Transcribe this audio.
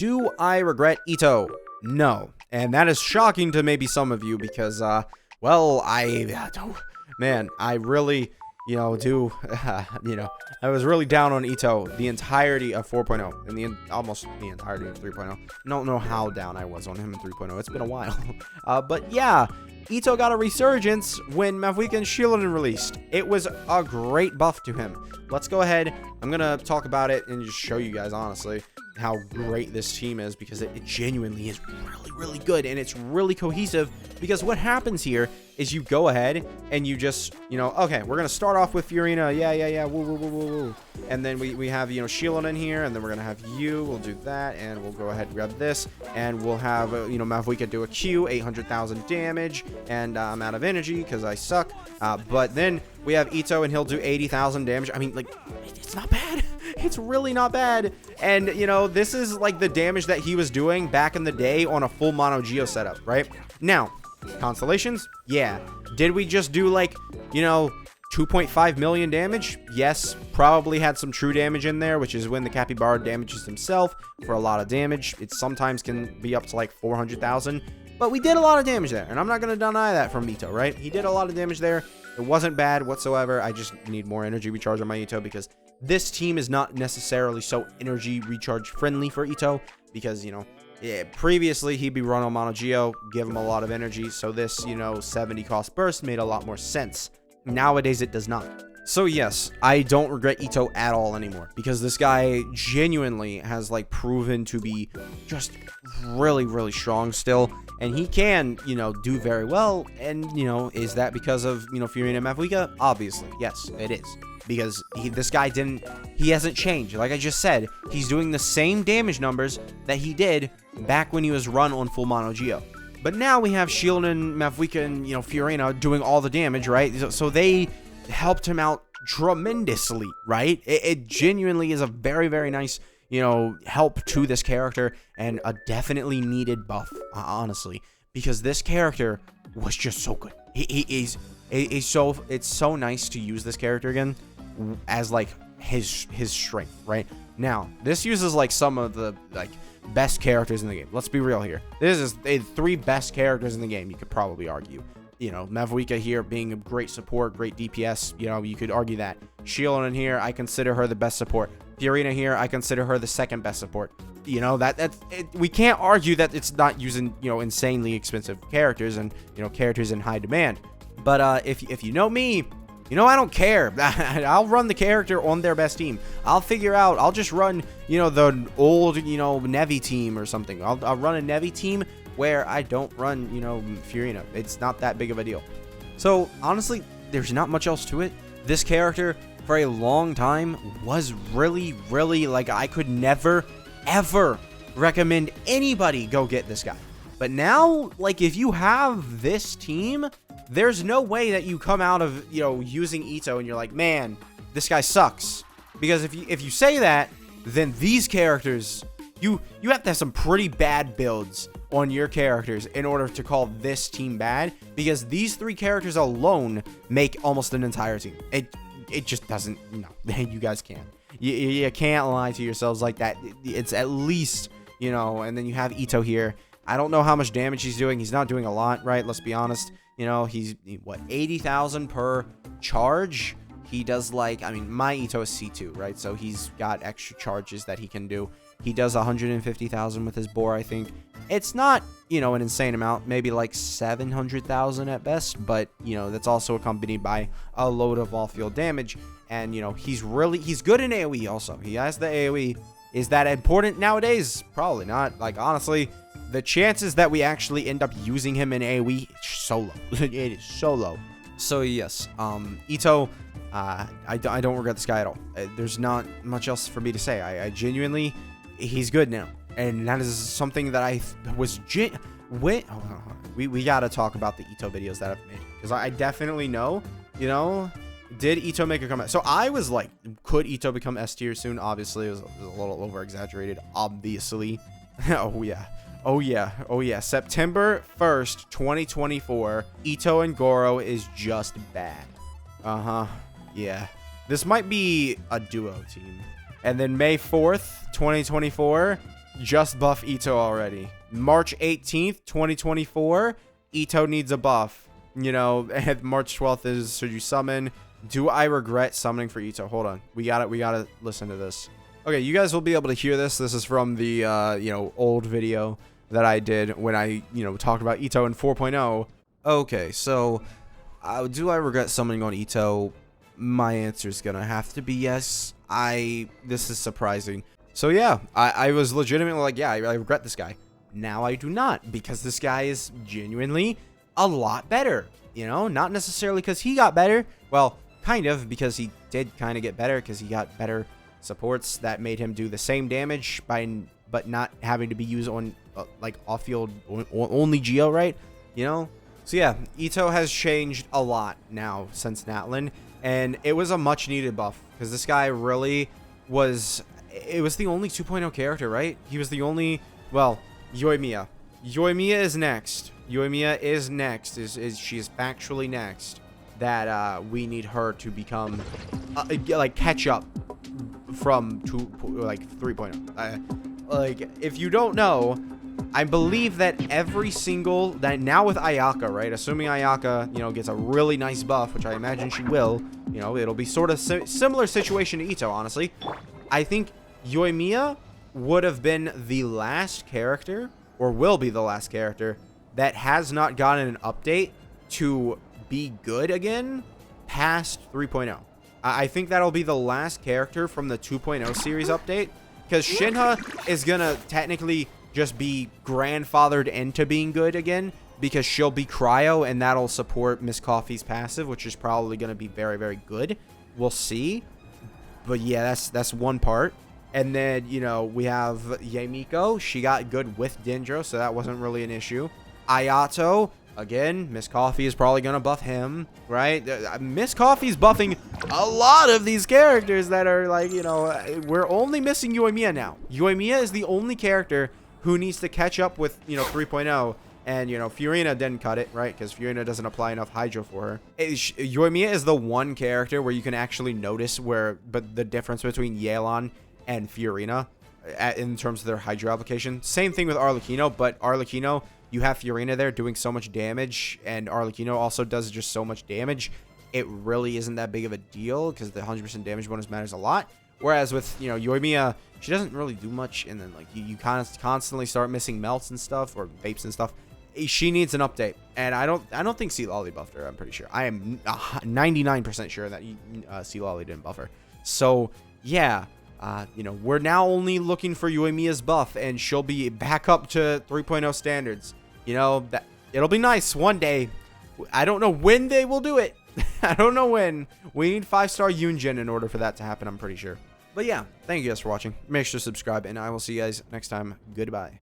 do I regret Itto? No. And that is shocking to maybe some of you because, well, I don't, man, I really, do, I was really down on Itto the entirety of 4.0 and almost the entirety of 3.0. I don't know how down I was on him in 3.0. It's been a while. But yeah, Itto got a resurgence when Mavuika and Shieldon released. It was a great buff to him. Let's go ahead. I'm going to talk about it and just show you guys, honestly, how great this team is because it genuinely is really, really good and it's really cohesive because what happens here is you go ahead and you just, okay, we're going to start off with Fiorina. Yeah. Woo, woo, woo, woo, woo. And then we have, Shieldon in here and then we're going to have you. We'll do that and we'll go ahead and grab this and we'll have, Mavuika do a Q, 800,000 damage and I'm out of energy because I suck. But then we have Itto and he'll do 80,000 damage. I mean, like, it's not bad. It's really not bad. And, this is like the damage that he was doing back in the day on a full mono Geo setup, right? Now, constellations, yeah. Did we just do like, 2.5 million damage? Yes, probably had some true damage in there, which is when the Capybara damages himself for a lot of damage. It sometimes can be up to like 400,000, but we did a lot of damage there, and I'm not going to deny that from Itto, right? He did a lot of damage there. It wasn't bad whatsoever. I just need more energy recharge on my Itto because this team is not necessarily so energy recharge friendly for Itto because, previously he'd be run on Mono Geo, give him a lot of energy. So this, 70 cost burst made a lot more sense. Nowadays it does not. So yes, I don't regret Itto at all anymore because this guy genuinely has like proven to be just really, really strong still. And he can, do very well. And, is that because of, Fiorina and Mavuika? Obviously, yes, it is. Because this guy he hasn't changed. Like I just said, he's doing the same damage numbers that he did back when he was run on full mono Geo. But now we have Shieldon, Mavuika, and, Fiorina doing all the damage, right? So they helped him out tremendously, right? It genuinely is a very, very nice, help to this character and a definitely needed buff, honestly, because this character was just so good. It's so nice to use this character again as like his strength, right? Now, this uses like some of the like best characters in the game. Let's be real here. This is the 3 best characters in the game, you could probably argue. Mavuika here being a great support, great DPS, you could argue that. Shieldon in here, I consider her the best support. Fiorina here, I consider her the second best support. We can't argue that it's not using, insanely expensive characters and, characters in high demand. But if you know me, I don't care. I'll run the character on their best team. I'll just run, the old, Nevi team or something. I'll run a Nevi team where I don't run, Fiorina. It's not that big of a deal. So, honestly, there's not much else to it. This character, for a long time, was really, really, like, I could never, ever recommend anybody go get this guy. But now, like, if you have this team, there's no way that you come out of, using Itto and you're like, man, this guy sucks. Because if you say that, then these characters, you have to have some pretty bad builds on your characters in order to call this team bad, because these 3 characters alone make almost an entire team. It just doesn't, you guys can't. You can't lie to yourselves like that. It's at least, and then you have Itto here. I don't know how much damage he's doing. He's not doing a lot, right? Let's be honest. He's, 80,000 per charge. He does my Itto is C2, right? So he's got extra charges that he can do. He does 150,000 with his boar, I think. It's not, an insane amount, maybe like 700,000 at best, but, that's also accompanied by a load of off-field damage. And, he's good in AoE also. He has the AoE. Is that important nowadays? Probably not. Like, honestly, the chances that we actually end up using him in AoE, it's so low. It is so low. So, yes, Itto, I don't regret this guy at all. There's not much else for me to say. I genuinely, he's good now. And that is something that I was we gotta talk about the Itto videos that I've made, because I definitely know, did Itto make a comeback? So I was like, could Itto become S tier soon? Obviously, it was a little over exaggerated. Obviously, oh yeah. September 1st, 2024. Itto and Goro is just bad. Yeah. This might be a duo team. And then May 4th, 2024. just buff Itto already. March 18th, 2024, Itto needs a buff. You know, and March 12th is, should you summon? Do I regret summoning for Itto? Hold on. We gotta listen to this. Okay, you guys will be able to hear this. This is from the, you know, old video that I did when I, you know, talked about Itto in 4.0. Okay, so, do I regret summoning on Itto? My answer is gonna have to be yes. This is surprising. So yeah, I was legitimately like, yeah, I regret this guy. Now I do not, because this guy is genuinely a lot better. You know, not necessarily because he got better. Well, kind of, because he did kind of get better, because he got better supports that made him do the same damage but not having to be used on like off-field only Geo, right? You know? So yeah, Itto has changed a lot now since Natlin, and it was a much needed buff, because this guy really was, it was the only 2.0 character, right? He was the only, well, Yoimiya. Yoimiya is next. Yoimiya is next. She is factually next. That we need her to become like catch up from 3.0. Like, if you don't know, I believe that every single that now with Ayaka, right? Assuming Ayaka, you know, gets a really nice buff, which I imagine she will. You know, it'll be sort of similar situation to Itto, honestly. I think Yoimiya would have been the last character, or will be the last character, that has not gotten an update to be good again past 3.0. I think that'll be the last character from the 2.0 series update, because Shinha is gonna technically just be grandfathered into being good again, because she'll be cryo, and that'll support Miss Coffee's passive, which is probably gonna be very, very good. We'll see. But yeah, that's one part. And then, you know, we have Yamiko. She got good with Dendro, so that wasn't really an issue. Ayato, again, Miss Coffee is probably going to buff him, right? Miss Coffee's buffing a lot of these characters that are like, you know, we're only missing Yoimiya now. Yoimiya is the only character who needs to catch up with, you know, 3.0. And, you know, Furina didn't cut it, right? Because Furina doesn't apply enough Hydro for her. Yoimiya is the one character where you can actually notice but the difference between Yelan and Furina in terms of their Hydro application. Same thing with Arlecchino, but Arlecchino, you have Furina there doing so much damage, and Arlecchino also does just so much damage. It really isn't that big of a deal, because the 100% damage bonus matters a lot. Whereas with, you know, Yoimiya, she doesn't really do much, and then, like, you kind of constantly start missing melts and stuff, or vapes and stuff. She needs an update, and I don't think Sea Lolly buffed her. I'm pretty sure. I am 99% sure that Sea Lolly didn't buff her. So yeah, you know, we're now only looking for Yoimiya's buff, and she'll be back up to 3.0 standards. You know, that it'll be nice one day. I don't know when they will do it. I don't know when. We need 5-star Yunjin in order for that to happen, I'm pretty sure. But yeah, thank you guys for watching. Make sure to subscribe, and I will see you guys next time. Goodbye.